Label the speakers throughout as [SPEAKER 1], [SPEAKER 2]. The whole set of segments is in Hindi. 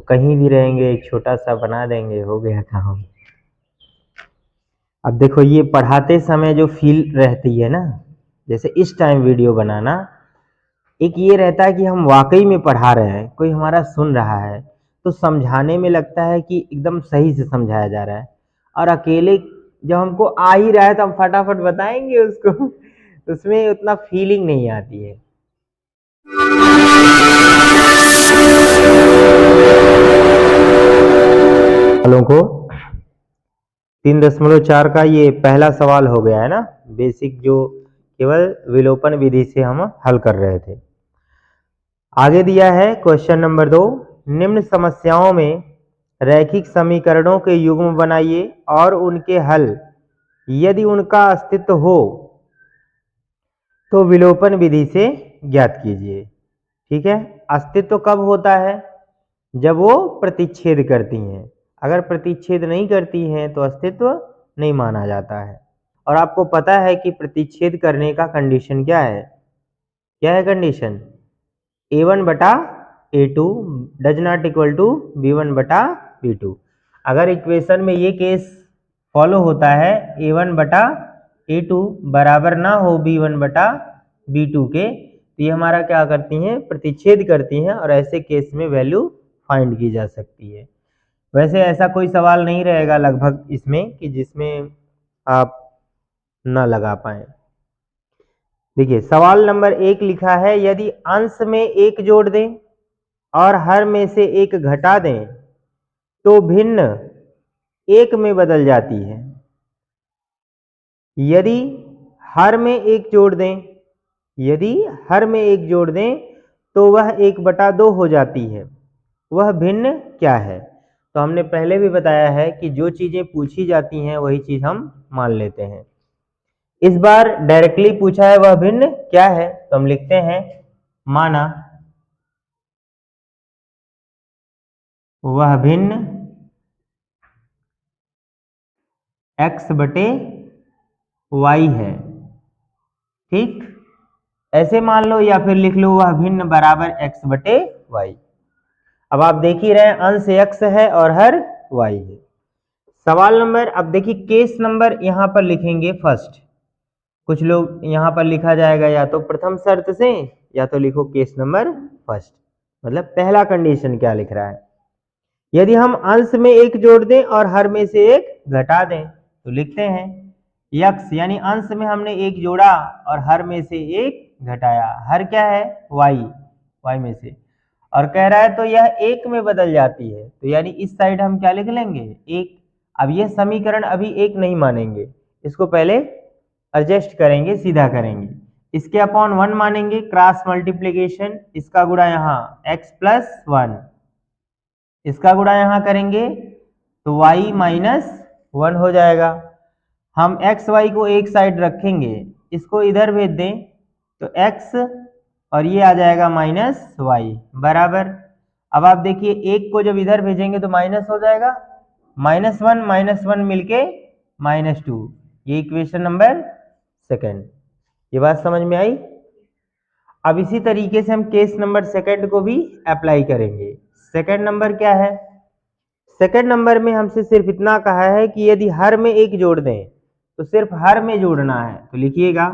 [SPEAKER 1] कहीं भी रहेंगे एक छोटा सा बना देंगे, हो गया काम। अब देखो ये पढ़ाते समय जो फील रहती है ना, जैसे इस टाइम वीडियो बनाना, एक ये रहता है कि हम वाकई में पढ़ा रहे हैं, कोई हमारा सुन रहा है, तो समझाने में लगता है कि एकदम सही से समझाया जा रहा है। और अकेले जब हमको आ ही रहा है तो हम फटाफट बताएंगे उसको, उसमें उतना फीलिंग नहीं आती है। वालों को 3.4 का ये पहला सवाल हो गया है ना, बेसिक जो केवल विलोपन विधि से हम हल कर रहे थे। आगे दिया है क्वेश्चन नंबर 2, निम्न समस्याओं में रैखिक समीकरणों के युग्म बनाइए और उनके हल यदि उनका अस्तित्व हो तो विलोपन विधि से ज्ञात कीजिए। ठीक है, अस्तित्व कब होता है? जब वो प्रतिच्छेद करती हैं। अगर प्रतिच्छेद नहीं करती हैं तो अस्तित्व नहीं माना जाता है। और आपको पता है कि प्रतिच्छेद करने का कंडीशन क्या है? क्या है कंडीशन? a1 बटा a2 does not equal to b1 बटा b2। अगर इक्वेशन में ये केस फॉलो होता है, a1 बटा a2 बराबर ना हो b1 बटा b2 के, तो ये हमारा क्या करती हैं? प्रतिच्छेद करती हैं, और ऐसे केस में वैल्यू फाइंड की जा सकती है। वैसे ऐसा कोई सवाल नहीं रहेगा लगभग इसमें कि जिसमें आप न लगा पाए। देखिए सवाल नंबर 1 लिखा है, यदि अंश में 1 जोड़ दें और हर में से 1 घटा दें तो भिन्न 1 में बदल जाती है। यदि हर में 1 जोड़ दें, यदि हर में 1 जोड़ दें तो वह 1/2 हो जाती है। वह भिन्न क्या है? तो हमने पहले भी बताया है कि जो चीजें पूछी जाती हैं वही चीज हम मान लेते हैं। इस बार डायरेक्टली पूछा है वह भिन्न क्या है, तो हम लिखते हैं माना वह भिन्न x बटे y है। ठीक, ऐसे मान लो या फिर लिख लो वह भिन्न बराबर x बटे y। अब आप देख ही रहे हैं अंश x है और हर y है। सवाल नंबर, अब देखिए केस नंबर यहां पर लिखेंगे फर्स्ट। कुछ लोग यहां पर लिखा जाएगा या तो प्रथम शर्त से या तो लिखो केस नंबर फर्स्ट, मतलब पहला कंडीशन क्या लिख रहा है। यदि हम अंश में 1 जोड़ दें और हर में से 1 घटा दें तो लिखते हैं x, यानी अंश में हमने 1 जोड़ा और हर में से 1 घटाया। हर क्या है? y में से, और कह रहा है तो यह 1 में बदल जाती है, तो यानी इस साइड हम क्या लिख लेंगे? 1। अब यह समीकरण अभी 1 नहीं मानेंगे, इसको पहले एडजस्ट करेंगे, सीधा करेंगे। इसके अपॉन 1 मानेंगे, क्रॉस मल्टीप्लीकेशन, इसका गुणा यहाँ x प्लस 1, इसका गुणा यहां करेंगे तो y माइनस 1 हो जाएगा। हम x y को एक साइड रखेंगे, इसको इधर भेज दें तो x और ये आ जाएगा माइनस y बराबर। अब आप देखिए 1 को जब इधर भेजेंगे तो माइनस हो जाएगा, -1 मिलके -2। ये इक्वेशन नंबर सेकंड। ये बात समझ में आई? अब इसी तरीके से हम केस नंबर सेकंड को भी अप्लाई करेंगे। सेकंड नंबर क्या है? सेकंड नंबर में हमसे सिर्फ इतना कहा है कि यदि हर में 1 जोड़ दें तो सिर्फ हर में जोड़ना है, तो लिखिएगा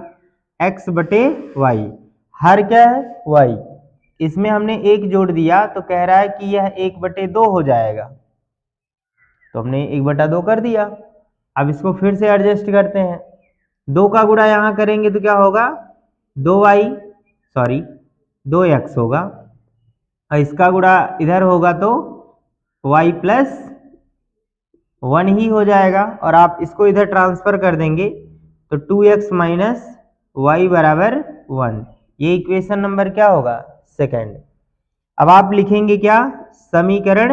[SPEAKER 1] x बटे y। हर क्या है? y। इसमें हमने 1 जोड़ दिया तो कह रहा है कि यह 1/2 हो जाएगा, तो हमने 1/2 कर दिया। अब इसको फिर से एडजस्ट करते हैं, 2 का गुणा यहां करेंगे तो क्या होगा? 2x होगा, और इसका गुणा इधर होगा तो y प्लस 1 ही हो जाएगा, और आप इसको इधर ट्रांसफर कर देंगे तो 2x माइनस y बराबर 1। ये इक्वेशन नंबर क्या होगा? सेकंड। अब आप लिखेंगे क्या? समीकरण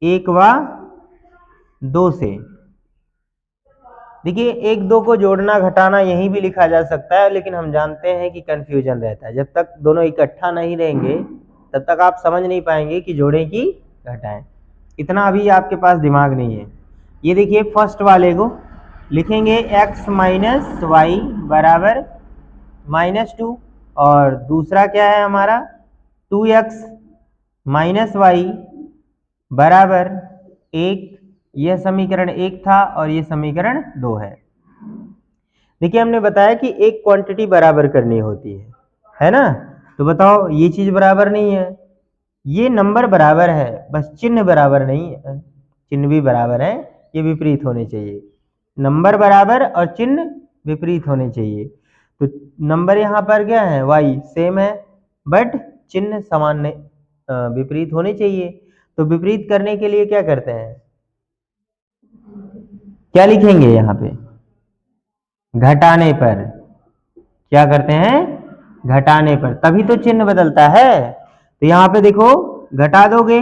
[SPEAKER 1] 1 व 2 से। देखिए 1 2 को जोड़ना घटाना यहीं भी लिखा जा सकता है, लेकिन हम जानते हैं कि कंफ्यूजन रहता है। जब तक दोनों इकट्ठा नहीं रहेंगे तब तक आप समझ नहीं पाएंगे कि जोड़ें कि घटाएं, इतना अभी आपके पास दिमाग नहीं है। ये देखिए फर्स्ट वाले को लिखेंगे x माइनस वाई बराबर -2, और दूसरा क्या है हमारा? 2x माइनस वाई बराबर 1, यह समीकरण 1 था और यह समीकरण 2 है। देखिए हमने बताया कि एक क्वांटिटी बराबर करनी होती है ना। तो बताओ ये चीज बराबर नहीं है, ये नंबर बराबर है, बस चिन्ह बराबर नहीं है। चिन्ह भी बराबर है, ये विपरीत होने चाहिए। नंबर बराबर और चिन्ह विपरीत होने चाहिए। तो नंबर यहाँ पर क्या है, y सेम है, बट चिन्ह समान नहीं, विपरीत होने चाहिए। तो विपरीत करने के लिए क्या करते हैं, क्या लिखेंगे यहाँ पे, घटाने पर। क्या करते हैं, घटाने पर, तभी तो चिन्ह बदलता है। तो यहाँ पे देखो घटा दोगे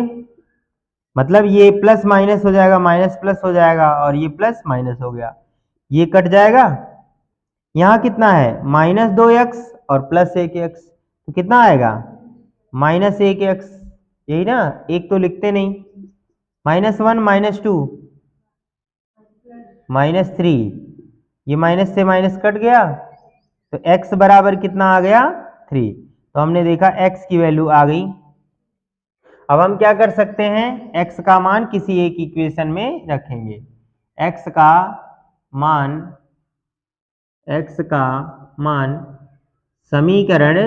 [SPEAKER 1] मतलब ये प्लस माइनस हो जाएगा, माइनस प्लस हो जाएगा, और ये प्लस माइनस हो गया, ये कट जाएगा। यहाँ कितना है, -2x और +1x, तो कितना आएगा, -1x। यही ना, एक तो लिखते नहीं, -1 -2 -3, ये माइनस से माइनस कट गया, तो x बराबर कितना आ गया, 3। तो हमने देखा x की वैल्यू आ गई। अब हम क्या कर सकते हैं, x का मान किसी एक इक्वेशन में रखेंगे। x का मान समीकरण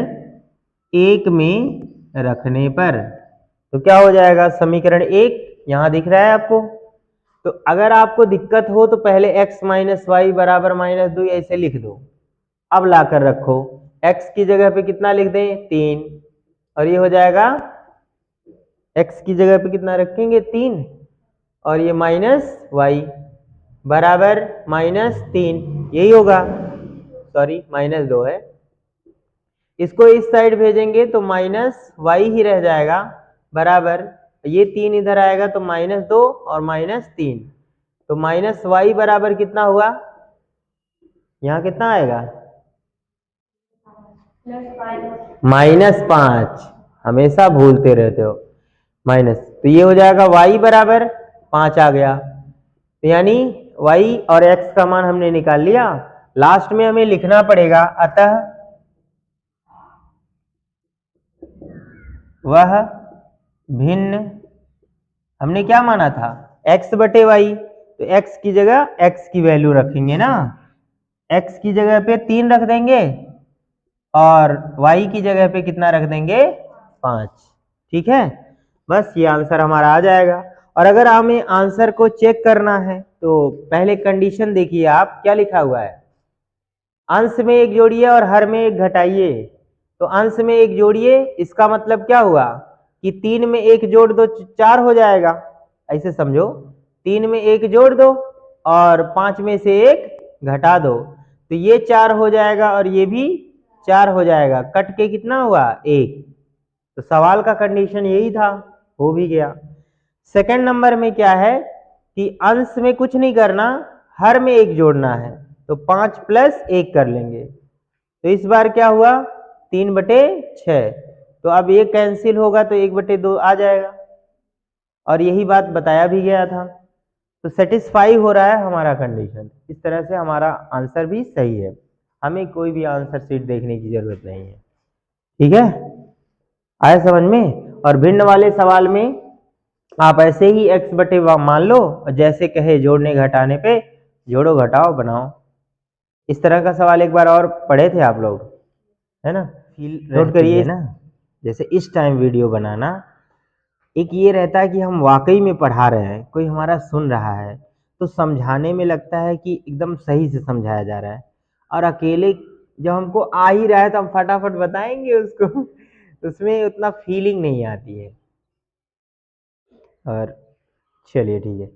[SPEAKER 1] 1 में रखने पर, तो क्या हो जाएगा, समीकरण 1 यहां दिख रहा है आपको। तो अगर आपको दिक्कत हो तो पहले x - y बराबर -2 ऐसे लिख दो। अब लाकर रखो, x की जगह पे कितना लिख दें, 3, और ये हो जाएगा, x की जगह पे कितना रखेंगे, 3, और ये -y बराबर -3, यही होगा, सॉरी -2 है। इसको इस साइड भेजेंगे तो -y ही रह जाएगा, बराबर ये 3 इधर आएगा तो -2 और -3, तो -y बराबर कितना हुआ, यहाँ कितना आएगा, -5। हमेशा भूलते रहते हो, माइनस, तो ये हो जाएगा y बराबर 5 आ गया। तो यानी y और x का मान हमने निकाल लिया। लास्ट में हमें लिखना पड़ेगा, अतः वह भिन्न, हमने क्या माना था, x बटे y, तो x की जगह x की वैल्यू रखेंगे ना, x की जगह पे 3 रख देंगे और y की जगह पे कितना रख देंगे, 5। ठीक है, बस ये आंसर हमारा आ जाएगा। और अगर हमें आंसर को चेक करना है तो पहले कंडीशन देखिए आप, क्या लिखा हुआ है, अंश में एक जोड़िए और हर में एक घटाइए। तो अंश में एक जोड़िए, इसका मतलब क्या हुआ कि 3 में 1 जोड़ दो 4 हो जाएगा, ऐसे समझो, 3 में 1 जोड़ दो और 5 में से 1 घटा दो, तो ये 4 हो जाएगा और ये भी 4 हो जाएगा, कट के कितना हुआ, 1। तो सवाल का कंडीशन यही था, हो भी गया। सेकंड नंबर में क्या है कि अंश में कुछ नहीं करना, हर में 1 जोड़ना है, तो 5 + 1 कर लेंगे। तो इस बार क्या हुआ, 3/6, तो अब ये कैंसिल होगा तो 1/2 आ जाएगा, और यही बात बताया भी गया था। तो सेटिस्फाई हो रहा है हमारा कंडीशन, इस तरह से हमारा आंसर भी सही है, हमें कोई भी आंसर शीट देखने की जरूरत नहीं है। ठीक है, आया समझ में। और भिन्न वाले सवाल में आप ऐसे ही x बटे मान लो, और जैसे कहे जोड़ने घटाने पे जोड़ो घटाओ बनाओ। इस तरह का सवाल एक बार और पढ़े थे आप लोग, है ना, फील नोट करिए ना। जैसे इस टाइम वीडियो बनाना, एक ये रहता है कि हम वाकई में पढ़ा रहे हैं, कोई हमारा सुन रहा है, तो समझाने में लगता है कि एकदम सही से समझाया जा रहा है। और अकेले जब हमको आ ही रहा है तो हम फटाफट बताएंगे उसको, उसमें उतना फीलिंग नहीं आती है। और चलिए ठीक है,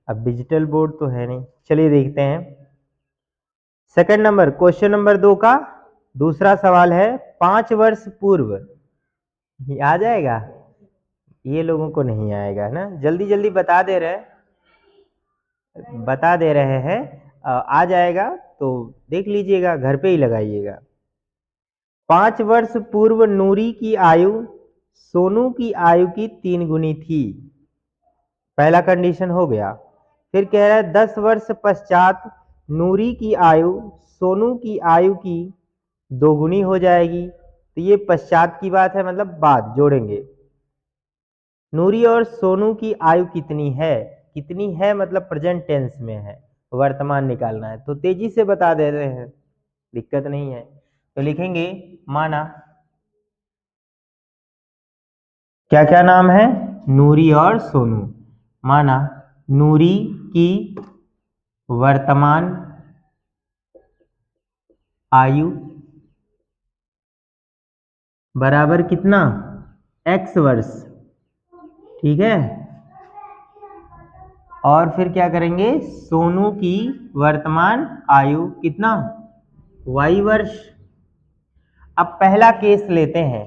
[SPEAKER 1] अब डिजिटल बोर्ड तो है नहीं, चलिए देखते हैं। सेकंड नंबर, क्वेश्चन नंबर 2 का दूसरा सवाल है, 5 वर्ष पूर्व, ये आ जाएगा, ये लोगों को नहीं आएगा ना, जल्दी जल्दी बता दे रहे हैं, आ जाएगा तो देख लीजिएगा, घर पे ही लगाइएगा। 5 वर्ष पूर्व नूरी की आयु सोनू की आयु की 3 गुनी थी, पहला कंडीशन हो गया। फिर कह रहा है 10 वर्ष पश्चात नूरी की आयु सोनू की आयु की 2 गुनी हो जाएगी। तो ये पश्चात की बात है, मतलब बाद जोड़ेंगे। नूरी और सोनू की आयु कितनी है? कितनी है मतलब प्रेजेंट टेंस में है, वर्तमान निकालना है, तो तेजी से बता दे रहे हैं, दिक्कत नहीं है। तो लिखेंगे माना क्या क्या नाम है? नूरी और सोनू। माना नूरी की वर्तमान आयु बराबर कितना? x वर्ष, ठीक है। और फिर क्या करेंगे? सोनू की वर्तमान आयु कितना? y वर्ष। अब पहला केस लेते हैं,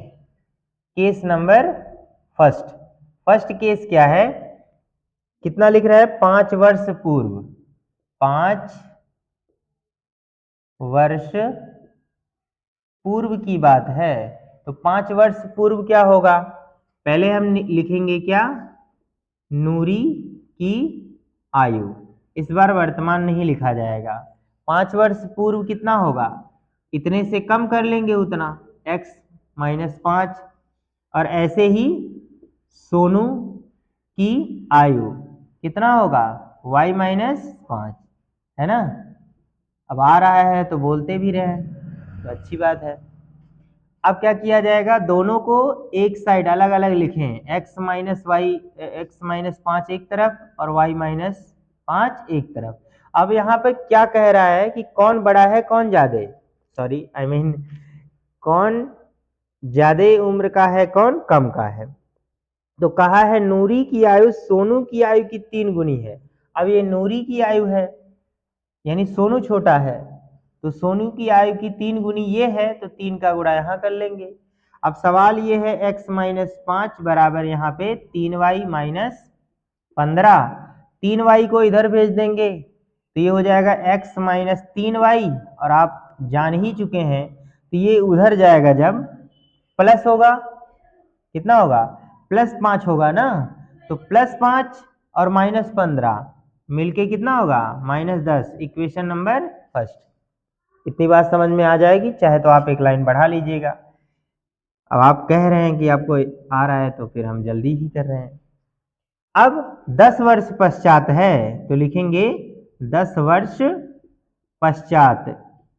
[SPEAKER 1] case number first. First case क्या है? कितना लिख रहा है? 5 वर्ष पूर्व। 5 वर्ष पूर्व की बात है, तो 5 वर्ष पूर्व क्या होगा? पहले हम लिखेंगे क्या? नूरी की आयु। इस बार वर्तमान नहीं लिखा जाएगा। 5 वर्ष पूर्व कितना होगा? इतने से कम कर लेंगे उतना, x माइनस 5। और ऐसे ही सोनू की आयु कितना होगा? y माइनस 5, है ना। अब आ रहा है तो बोलते भी रहे, तो अच्छी बात है। अब क्या किया जाएगा? दोनों को एक साइड अलग अलग लिखें, x minus y, x minus 5 एक तरफ और y माइनस 5 एक तरफ। अब यहाँ पे क्या कह रहा है कि कौन बड़ा है कौन ज्यादा, सॉरी आई मीन कौन ज्यादा उम्र का है कौन कम का है। तो कहा है नूरी की आयु सोनू की आयु की 3 गुनी है। अब ये नूरी की आयु है यानी सोनू छोटा है, तो सोनू की आयु की 3 गुनी ये है, तो 3 का गुणा यहाँ कर लेंगे। अब सवाल ये है x माइनस 5 बराबर यहाँ पे 3y माइनस 15। 3y को इधर भेज देंगे तो ये हो जाएगा x माइनस 3y, और आप जान ही चुके हैं तो ये उधर जाएगा जब प्लस होगा, कितना होगा? प्लस 5 होगा ना, तो प्लस 5 और माइनस 15 मिलके कितना होगा? माइनस 10। Equation number first. इतनी बात समझ में आ जाएगी, चाहे तो आप एक लाइन बढ़ा लीजिएगा। अब आप कह रहे हैं कि आपको आ रहा है तो फिर हम जल्दी ही कर रहे हैं। अब 10 वर्ष पश्चात है तो लिखेंगे 10 वर्ष पश्चात।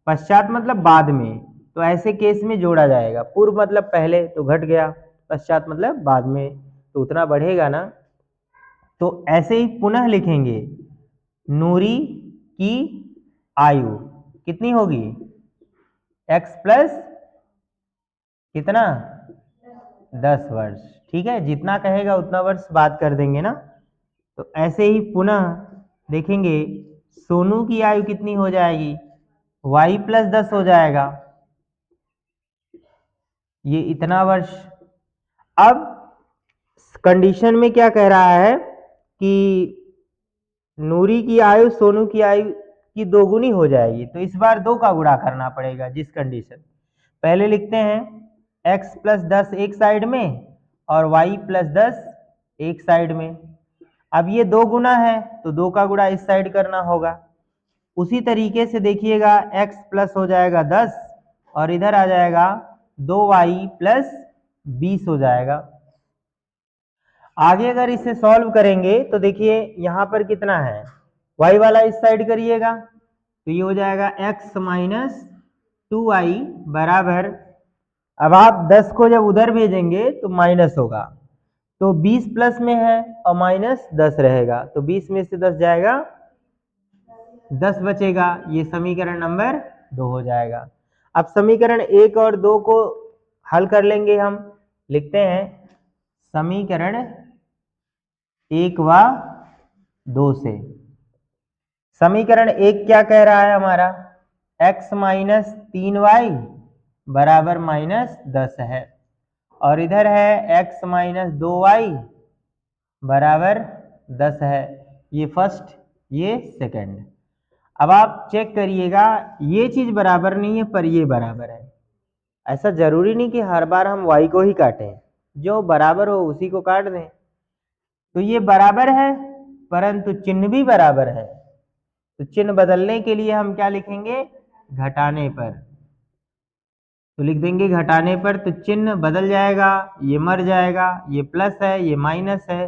[SPEAKER 1] पश्चात मतलब बाद में, तो ऐसे केस में जोड़ा जाएगा। पूर्व मतलब पहले तो घट गया, पश्चात मतलब बाद में तो उतना बढ़ेगा ना। तो ऐसे ही पुनः लिखेंगे नूरी की आयु कितनी होगी? x प्लस कितना? 10 वर्ष, ठीक है। जितना कहेगा उतना वर्ष बात कर देंगे ना। तो ऐसे ही पुनः देखेंगे सोनू की आयु कितनी हो जाएगी? y प्लस 10 हो जाएगा, ये इतना वर्ष। अब कंडीशन में क्या कह रहा है कि नूरी की आयु सोनू की आयु की 2 गुनी हो जाएगी, तो इस बार 2 का गुणा करना पड़ेगा। जिस कंडीशन पहले लिखते हैं x प्लस 10 एक साइड में और y प्लस 10 एक साइड में। अब ये 2 गुना है तो 2 का गुणा इस साइड करना होगा। उसी तरीके से देखिएगा x प्लस हो जाएगा 10 और इधर आ जाएगा 2y प्लस 20 हो जाएगा। आगे अगर इसे सॉल्व करेंगे तो देखिए यहाँ पर कितना है, y वाला इस साइड करिएगा तो ये हो जाएगा x माइनस 2y बराबर, अब आप 10 को जब उधर भेजेंगे तो माइनस होगा, तो 20 प्लस में है और माइनस 10 रहेगा, तो 20 में से 10 जाएगा, 10 बचेगा। ये समीकरण नंबर 2 हो जाएगा। अब समीकरण 1 और 2 को हल कर लेंगे हम। लिखते हैं समीकरण 1 व 2 से। समीकरण 1 क्या कह रहा है हमारा? x माइनस 3y बराबर माइनस 10 है, और इधर है x माइनस 2y बराबर 10 है। ये फर्स्ट, ये सेकंड। अब आप चेक करिएगा, ये चीज बराबर नहीं है पर ये बराबर है। ऐसा जरूरी नहीं कि हर बार हम y को ही काटें, जो बराबर हो उसी को काट दें। तो ये बराबर है परंतु चिन्ह भी बराबर है, तो चिन्ह बदलने के लिए हम क्या लिखेंगे? घटाने पर। तो लिख देंगे घटाने पर, तो चिन्ह बदल जाएगा, ये मर जाएगा, ये प्लस है ये माइनस है,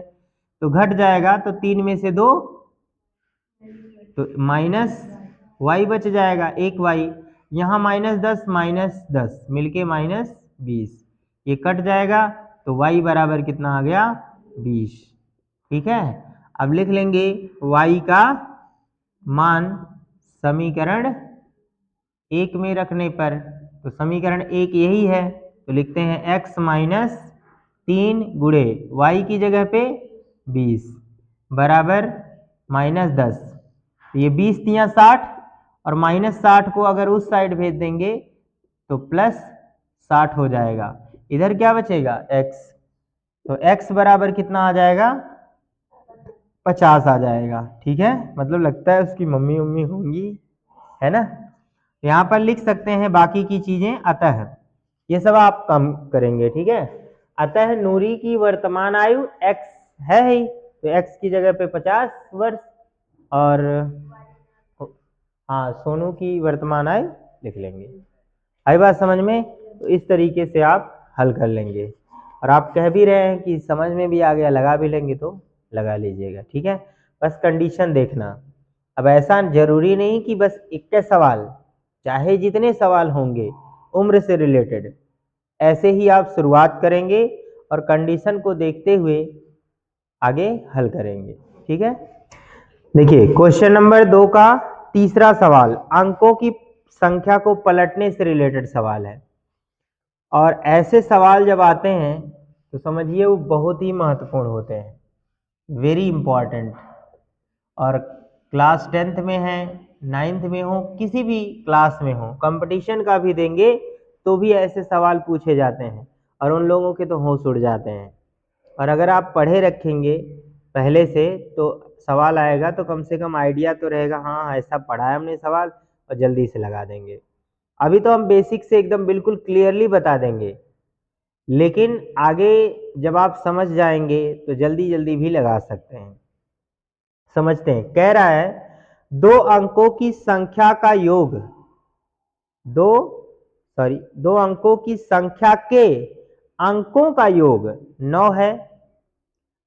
[SPEAKER 1] तो घट जाएगा, तो 3 में से 2 तो माइनस वाई बच जाएगा, एक वाई। यहाँ -10 मिलके -20, ये कट जाएगा, तो y बराबर कितना आ गया 20। ठीक है, अब लिख लेंगे y का मान समीकरण 1 में रखने पर, तो समीकरण 1 यही है, तो लिखते हैं x माइनस 3 गुणे y की जगह पे 20 बराबर -10। ये 20 दिया 60 और -60 को अगर उस साइड भेज देंगे तो +60 हो जाएगा। इधर क्या बचेगा x, तो x बराबर कितना आ जाएगा 50 आ जाएगा। ठीक है, मतलब लगता है उसकी मम्मी होंगी, है ना। यहाँ पर लिख सकते हैं बाकी की चीजें, अतः ये सब आप कम करेंगे। ठीक है, अतः नूरी की वर्तमान आयु x है ही, तो x की जगह पे 50 वर्ष, और हाँ सोनू की वर्तमान आयु लिख लेंगे। आई बात समझ में? तो इस तरीके से आप हल कर लेंगे, और आप कह भी रहे हैं कि समझ में भी आ गया, लगा भी लेंगे तो लगा लीजिएगा। ठीक है, बस कंडीशन देखना। अब ऐसा जरूरी नहीं कि बस 21 सवाल, चाहे जितने सवाल होंगे उम्र से रिलेटेड, ऐसे ही आप शुरुआत करेंगे और कंडीशन को देखते हुए आगे हल करेंगे। ठीक है, देखिए क्वेश्चन नंबर 2 का तीसरा सवाल अंकों की संख्या को पलटने से रिलेटेड सवाल है, और ऐसे सवाल जब आते हैं तो समझिए वो बहुत ही महत्वपूर्ण होते हैं, वेरी इंपॉर्टेंट। और क्लास 10th में है, 9th में हो, किसी भी क्लास में हो, कंपटीशन का भी देंगे तो भी ऐसे सवाल पूछे जाते हैं, और उन लोगों के तो होश उड़ जाते हैं। और अगर आप पढ़े रखेंगे पहले से तो सवाल आएगा तो कम से कम आइडिया तो रहेगा, हाँ ऐसा पढ़ा है हमने सवाल, और जल्दी से लगा देंगे। अभी तो हम बेसिक से एकदम बिल्कुल क्लियरली बता देंगे, लेकिन आगे जब आप समझ जाएंगे तो जल्दी जल्दी भी लगा सकते हैं। समझते हैं, कह रहा है 2 अंकों की संख्या का योग, 2 अंकों की संख्या के अंकों का योग 9 है।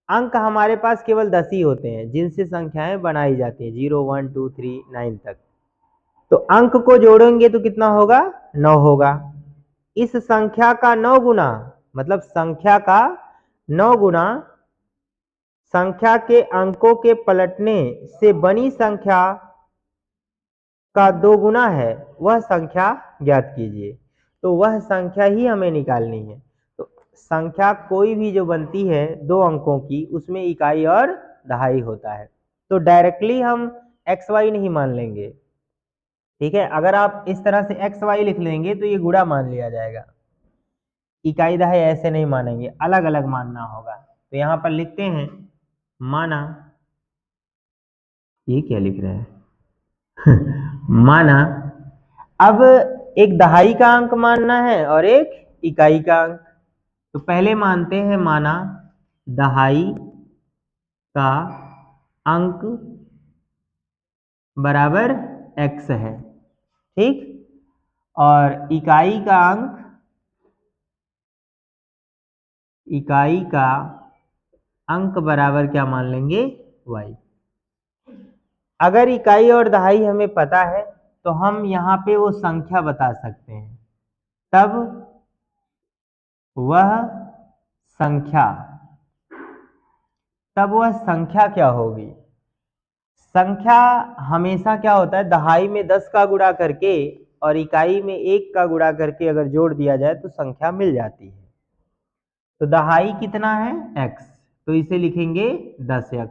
[SPEAKER 1] अंक हमारे पास केवल 10 ही होते हैं जिनसे संख्याएं बनाई जाती हैं, 0 1 2 3 9 तक। तो अंक को जोड़ेंगे तो कितना होगा 9 होगा। इस संख्या का 9 गुना, मतलब संख्या का 9 गुना संख्या के अंकों के पलटने से बनी संख्या का 2 गुना है, वह संख्या ज्ञात कीजिए। तो वह संख्या ही हमें निकालनी है। तो संख्या कोई भी जो बनती है 2 अंकों की, उसमें इकाई और दहाई होता है, तो डायरेक्टली हम एक्स वाई नहीं मान लेंगे। ठीक है, अगर आप इस तरह से एक्स वाई लिख लेंगे तो ये गुणा मान लिया जाएगा, इकाई दहाई ऐसे नहीं मानेंगे, अलग अलग मानना होगा। तो यहां पर लिखते हैं माना, ये क्या लिख रहे हैं माना, अब एक दहाई का अंक मानना है और एक इकाई का अंक, तो पहले मानते हैं माना दहाई का अंक बराबर x है, ठीक, और इकाई का अंक बराबर क्या मान लेंगे y। अगर इकाई और दहाई हमें पता है तो हम यहाँ पे वो संख्या बता सकते हैं, तब वह संख्या क्या होगी। संख्या हमेशा क्या होता है, दहाई में 10 का गुणा करके और इकाई में 1 का गुणा करके अगर जोड़ दिया जाए तो संख्या मिल जाती है। तो दहाई कितना है x, तो इसे लिखेंगे 10x,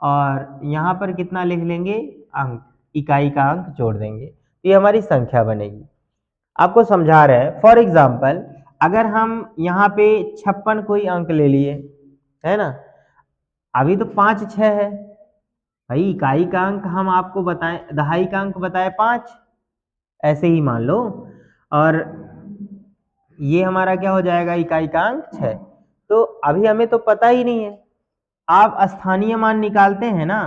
[SPEAKER 1] और यहाँ पर कितना लिख लेंगे अंक, इकाई का अंक जोड़ देंगे, तो ये हमारी संख्या बनेगी। आपको समझा रहे हैं, फॉर एग्जाम्पल अगर हम यहाँ पे 56 कोई अंक ले लिए, है ना, अभी तो 5 6 है भाई, इकाई का अंक हम आपको बताएं, दहाई का अंक बताए 5, ऐसे ही मान लो, और ये हमारा क्या हो जाएगा इकाई का अंक 6। तो अभी हमें तो पता ही नहीं है, आप स्थानीय मान निकालते हैं ना,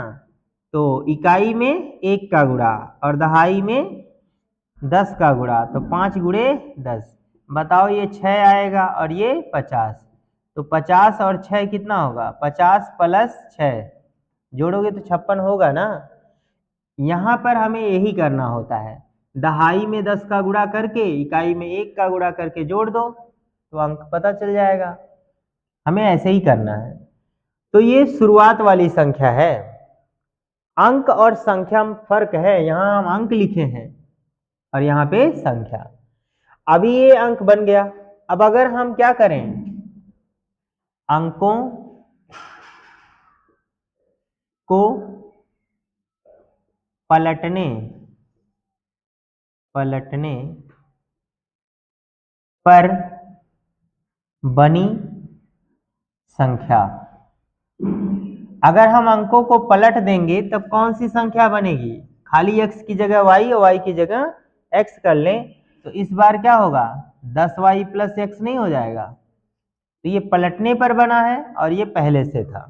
[SPEAKER 1] तो इकाई में 1 का गुणा और दहाई में 10 का गुणा, तो 5 गुणे 10, बताओ ये 6 आएगा और ये 50, तो 50 और 6 कितना होगा? 50 प्लस 6 जोड़ोगे तो 56 होगा ना। यहाँ पर हमें यही करना होता है, दहाई में 10 का गुणा करके इकाई में 1 का गुणा करके जोड़ दो तो अंक पता चल जाएगा। हमें ऐसे ही करना है। तो ये शुरुआत वाली संख्या है। अंक और संख्या में फर्क है, यहाँ हम अंक लिखे हैं और यहाँ पे संख्या। अभी ये अंक बन गया। अब अगर हम क्या करें, अंकों को पलटने पर बनी संख्या, अगर हम अंकों को पलट देंगे तब कौन सी संख्या बनेगी? खाली x की जगह y और y की जगह x कर लें तो इस बार क्या होगा? 10y प्लस x नहीं हो जाएगा? तो ये पलटने पर बना है और ये पहले से था।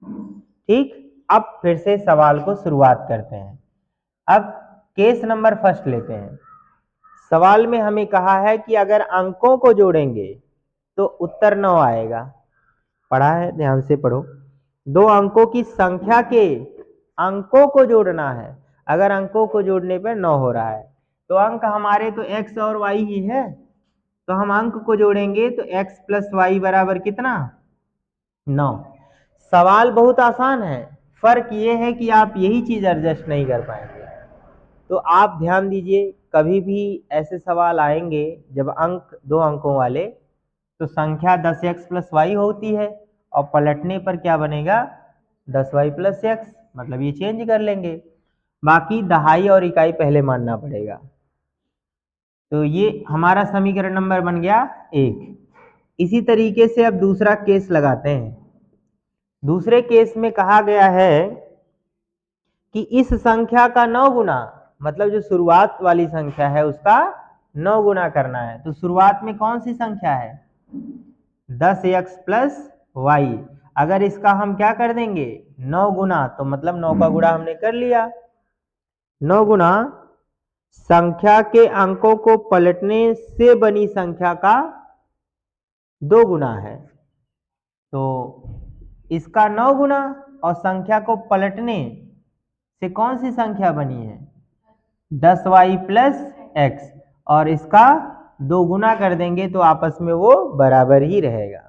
[SPEAKER 1] ठीक, अब फिर से सवाल को शुरुआत करते हैं। अब केस नंबर फर्स्ट लेते हैं। सवाल में हमें कहा है कि अगर अंकों को जोड़ेंगे तो उत्तर 9 आएगा। पढ़ा है, ध्यान से पढ़ो। दो अंकों की संख्या के अंकों को जोड़ना है। अगर अंकों को जोड़ने पर 9 हो रहा है तो अंक हमारे तो x और y ही है, तो हम अंक को जोड़ेंगे तो x प्लस वाई बराबर कितना? 9। सवाल बहुत आसान है, फर्क ये है कि आप यही चीज एडजस्ट नहीं कर पाएंगे। तो आप ध्यान दीजिए, कभी भी ऐसे सवाल आएंगे जब अंक 2 अंकों वाले, तो संख्या 10x प्लस वाई होती है और पलटने पर क्या बनेगा? 10y प्लस एक्स, मतलब ये चेंज कर लेंगे। बाकी दहाई और इकाई पहले मानना पड़ेगा। तो ये हमारा समीकरण नंबर बन गया 1। इसी तरीके से अब दूसरा केस लगाते हैं। दूसरे केस में कहा गया है कि इस संख्या का 9 गुना, मतलब जो शुरुआत वाली संख्या है उसका 9 गुना करना है। तो शुरुआत में कौन सी संख्या है? 10x plus Y. अगर इसका हम क्या कर देंगे? 9 गुना, तो मतलब 9 का गुणा हमने कर लिया। 9 गुना संख्या के अंकों को पलटने से बनी संख्या का 2 गुना है। तो इसका 9 गुना और संख्या को पलटने से कौन सी संख्या बनी है? 10y प्लस एक्स, और इसका 2 गुना कर देंगे तो आपस में वो बराबर ही रहेगा।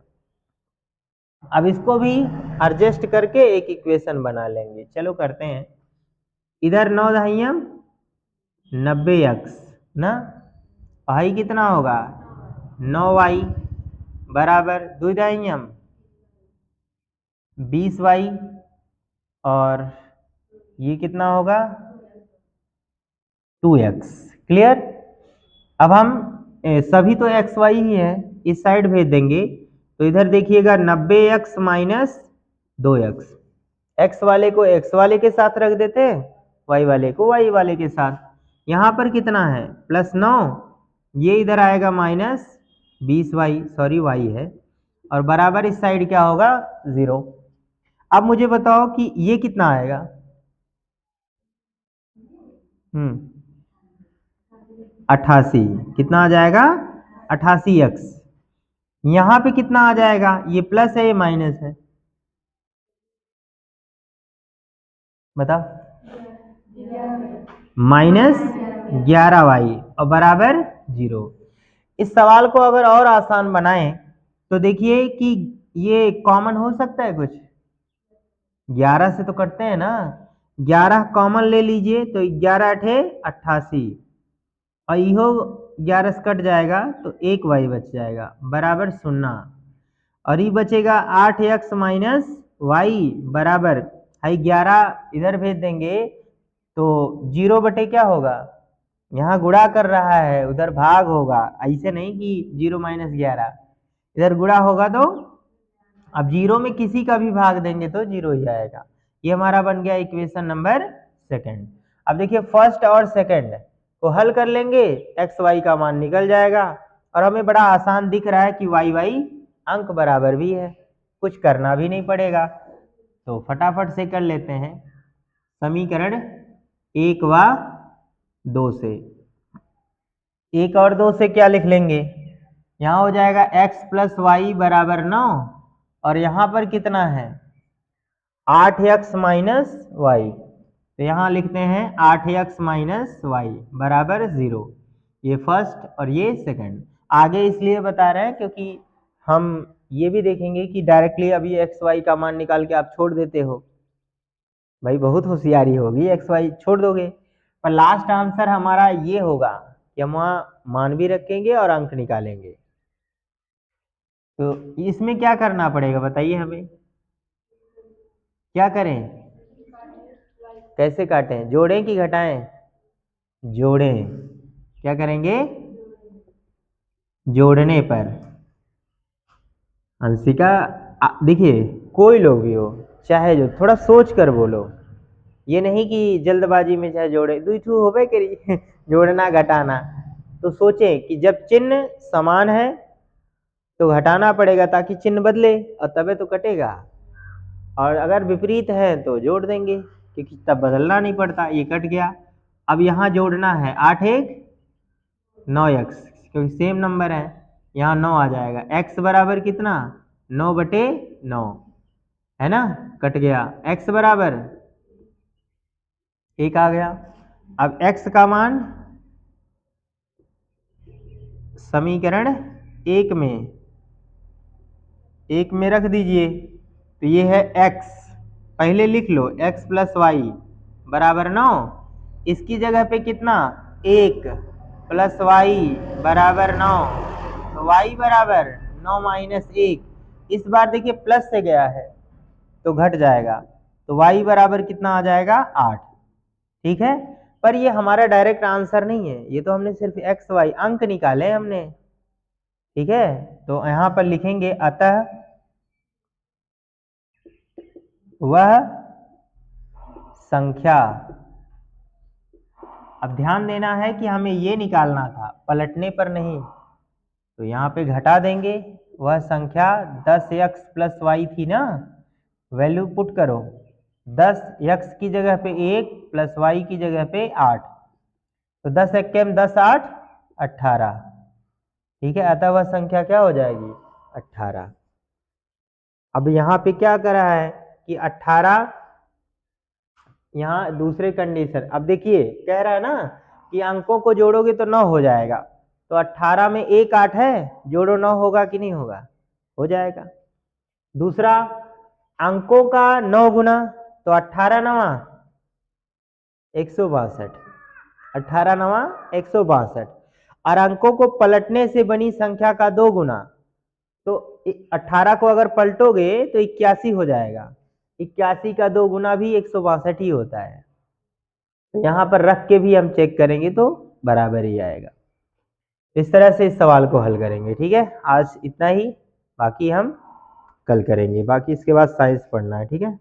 [SPEAKER 1] अब इसको भी एडजस्ट करके एक इक्वेशन बना लेंगे। चलो करते हैं। इधर 9 दहाइयम 90x ना, भाई कितना होगा? 9y बराबर 2 दहाइयम 20y, और ये कितना होगा? 2x। क्लियर? अब हम सभी तो एक्स वाई ही है, इस साइड भेज देंगे तो इधर देखिएगा 90x माइनस 2x। एक्स वाले को एक्स वाले के साथ रख देते हैं, वाई वाले को वाई वाले के साथ। यहाँ पर कितना है? प्लस 9, ये इधर आएगा माइनस 20y, सॉरी वाई है, और बराबर इस साइड क्या होगा? 0। अब मुझे बताओ कि ये कितना आएगा? 88। कितना आ जाएगा? 88x। यहां पे कितना आ जाएगा? ये प्लस है, ये माइनस है, बताओ। -11y और बराबर 0। इस सवाल को अगर और आसान बनाएं तो देखिए कि ये कॉमन हो सकता है कुछ? 11 से तो कटते हैं ना, 11 कॉमन ले लीजिए तो 11 अठे 88, और इहो 11 से कट जाएगा तो 1y बच जाएगा बराबर 0, और ये बचेगा 8x माइनस वाई बराबर, 11 इधर भेज देंगे तो 0 बटे क्या होगा? यहाँ गुणा कर रहा है, उधर भाग होगा, ऐसे नहीं कि 0 माइनस 11, इधर गुणा होगा तो अब 0 में किसी का भी भाग देंगे तो 0 ही आएगा। ये हमारा बन गया इक्वेशन नंबर सेकंड। अब देखिए फर्स्ट और सेकंड को हल कर लेंगे, एक्स वाई का मान निकल जाएगा, और हमें बड़ा आसान दिख रहा है कि वाई वाई अंक बराबर भी है, कुछ करना भी नहीं पड़ेगा। तो फटाफट से कर लेते हैं। समीकरण 1 व 2 से, 1 और 2 से क्या लिख लेंगे? यहाँ हो जाएगा x प्लस वाई बराबर 9 और यहाँ पर कितना है 8x माइनस वाई, तो यहाँ लिखते हैं 8x माइनस वाई बराबर 0। ये फर्स्ट और ये सेकंड। आगे इसलिए बता रहे हैं क्योंकि हम ये भी देखेंगे कि डायरेक्टली अभी एक्स वाई का मान निकाल के आप छोड़ देते हो, भाई बहुत होशियारी होगी, एक्स वाई छोड़ दोगे, पर लास्ट आंसर हमारा ये होगा कि हम वहाँ मान भी रखेंगे और अंक निकालेंगे। तो इसमें क्या करना पड़ेगा बताइए हमें, क्या करें, कैसे काटें, जोड़ें कि घटाएं, जोड़ें। क्या करेंगे, जोड़ने पर। अंशिका देखिए कोई लोग भी हो, चाहे जो थोड़ा सोच कर बोलो, ये नहीं कि जल्दबाजी में चाहे जोड़े दुईठू होबे करी जोड़ना घटाना, तो सोचें कि जब चिन्ह समान है तो घटाना पड़ेगा ताकि चिन्ह बदले और तबे तो कटेगा, और अगर विपरीत है तो जोड़ देंगे क्योंकि तब बदलना नहीं पड़ता। ये कट गया। अब यहाँ जोड़ना है 8 1 9x, क्योंकि सेम नंबर है, यहाँ 9 आ जाएगा। x बराबर कितना 9/9 है ना, कट गया। x बराबर 1 आ गया। अब x का मान समीकरण 1 में रख दीजिए, तो ये है x, पहले लिख लो x प्लस वाई बराबर 9, इसकी जगह पे कितना 1 प्लस वाई बराबर 9, तो y बराबर 9 माइनस 1, इस बार देखिए प्लस से गया है तो घट जाएगा, तो y बराबर कितना आ जाएगा 8। ठीक है, पर ये हमारा डायरेक्ट आंसर नहीं है, ये तो हमने सिर्फ x y अंक निकाले हमने। ठीक है, तो यहाँ पर लिखेंगे अतः वह संख्या, अब ध्यान देना है कि हमें ये निकालना था, पलटने पर नहीं, तो यहाँ पे घटा देंगे। वह संख्या 10x प्लस वाई थी ना, वैल्यू पुट करो, 10x की जगह पे 1 प्लस वाई की जगह पे 8, तो 10 1 10 8 18। ठीक है, अतः वह संख्या क्या हो जाएगी 18। अब यहाँ पे क्या करा है कि 18, यहाँ दूसरे कंडीशन, अब देखिए कह रहा है ना कि अंकों को जोड़ोगे तो 9 हो जाएगा, तो 18 में 1 8 है, जोड़ो 9 होगा कि नहीं होगा, हो जाएगा। दूसरा अंकों का 9 गुना, तो 18 9 162, 18 9 162, और अंकों को पलटने से बनी संख्या का 2 गुना, तो 18 को अगर पलटोगे तो 81 हो जाएगा, 81 का 2 गुना भी 162 ही होता है, तो यहाँ पर रख के भी हम चेक करेंगे तो बराबर ही आएगा। इस तरह से इस सवाल को हल करेंगे। ठीक है, आज इतना ही, बाकी हम कल करेंगे, बाकी इसके बाद साइंस पढ़ना है। ठीक है।